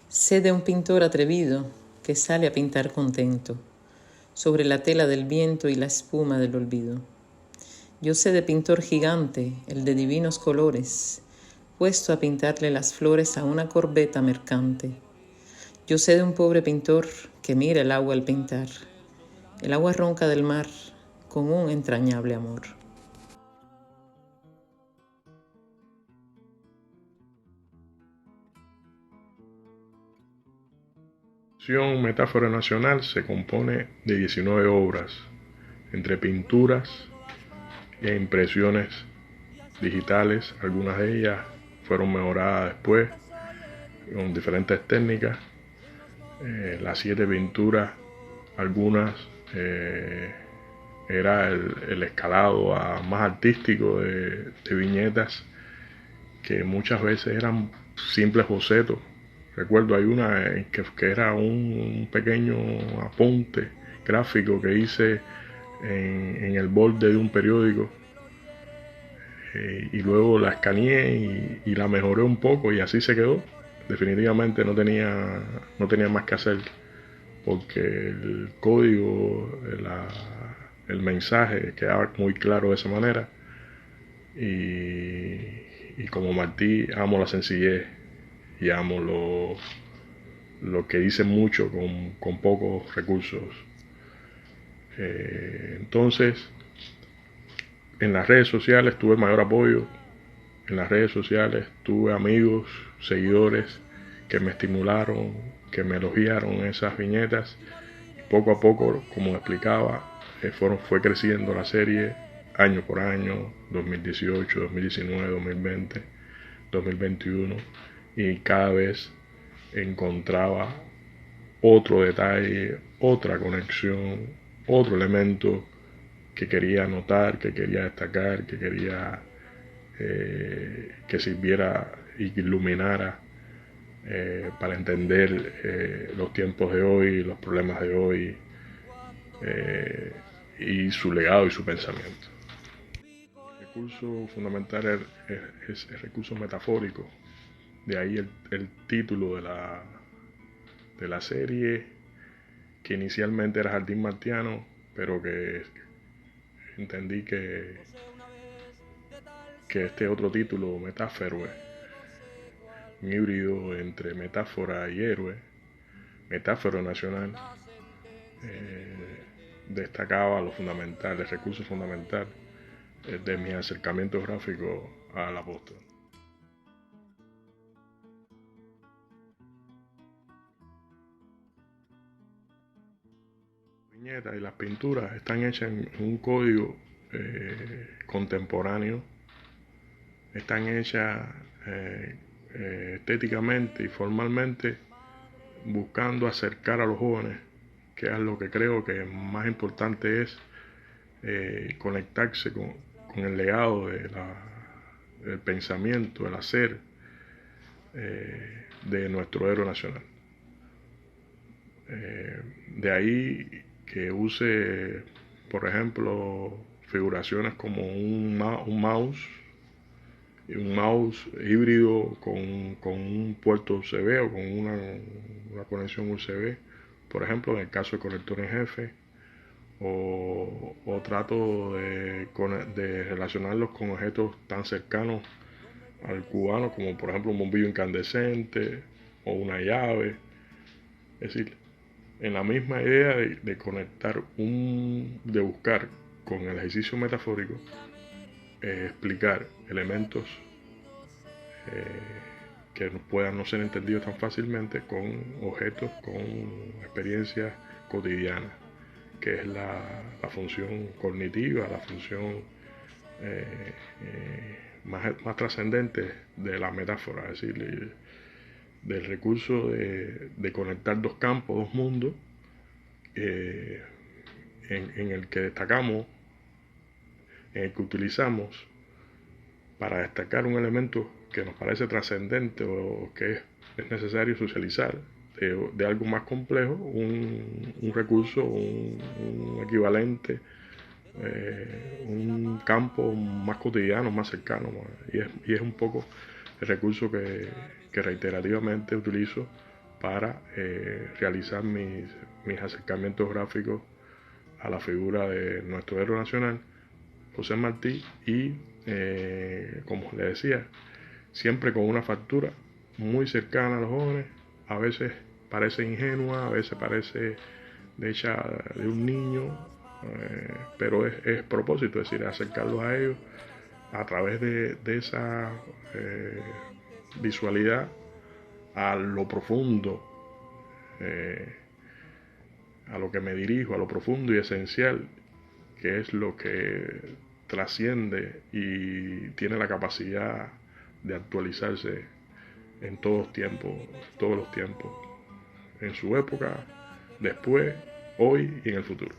Sé de un pintor atrevido que sale a pintar contento sobre la tela del viento y la espuma del olvido. Yo sé de pintor gigante, el de divinos colores, puesto a pintarle las flores a una corbeta mercante. Yo sé de un pobre pintor que mira el agua al pintar, el agua ronca del mar con un entrañable amor. La colección Metáfora Nacional se compone de 19 obras, entre pinturas e impresiones digitales. Algunas de ellas fueron mejoradas después con diferentes técnicas. Las 7 pinturas, algunas era el escalado más artístico de viñetas que muchas veces eran simples bocetos. Recuerdo hay una que era un pequeño apunte gráfico que hice en el borde de un periódico, y luego la escaneé y la mejoré un poco y así se quedó. Definitivamente no tenía más que hacer porque el código, el mensaje quedaba muy claro de esa manera. Y como Martí, amo la sencillez y amo lo que dice mucho con pocos recursos. Entonces, en las redes sociales tuve mayor apoyo. En las redes sociales tuve amigos, seguidores que me estimularon, que me elogiaron esas viñetas. Y poco a poco, como explicaba, fue creciendo la serie año por año, 2018, 2019, 2020, 2021, y cada vez encontraba otro detalle, otra conexión, otro elemento que quería notar, que quería destacar, que quería que sirviera y que iluminara para entender los tiempos de hoy, los problemas de hoy, eh, y su legado y su pensamiento. El recurso fundamental es el recurso metafórico, de ahí el título de la serie, que inicialmente era Jardín Martiano, pero que entendí que este otro título, Metáfero, un híbrido entre metáfora y héroe, Metáfora Nacional, destacaba lo fundamental, el recurso fundamental de mi acercamiento gráfico al apóstol. Las viñetas y las pinturas están hechas en un código contemporáneo, están hechas estéticamente y formalmente buscando acercar a los jóvenes, que es lo que creo que más importante es conectarse con el legado del pensamiento, del hacer de nuestro héroe nacional. De ahí que use, por ejemplo, figuraciones como un mouse híbrido con un puerto USB o con una conexión USB, por ejemplo, en el caso de Corrector en Jefe, o trato de relacionarlos con objetos tan cercanos al cubano como por ejemplo un bombillo incandescente o una llave. Es decir, en la misma idea de conectar, de buscar con el ejercicio metafórico, explicar elementos que puedan no ser entendidos tan fácilmente con objetos, con experiencias cotidianas, que es la función cognitiva, la función más trascendente de la metáfora, es decir, del recurso de conectar dos campos, dos mundos, eh, en el que destacamos, en el que utilizamos para destacar un elemento que nos parece trascendente o que es necesario socializar de algo más complejo, un recurso, un equivalente, un campo más cotidiano, más cercano, y es un poco el recurso que reiterativamente utilizo para realizar mis acercamientos gráficos a la figura de nuestro héroe nacional, José Martí, y como le decía, siempre con una factura muy cercana a los jóvenes. A veces parece ingenua, a veces parece hecha de un niño, pero es propósito, es decir, acercarlos a ellos a través de esa visualidad a lo profundo, a lo que me dirijo, a lo profundo y esencial, que es lo que trasciende y tiene la capacidad de actualizarse en todos los tiempos, en su época, después, hoy y en el futuro.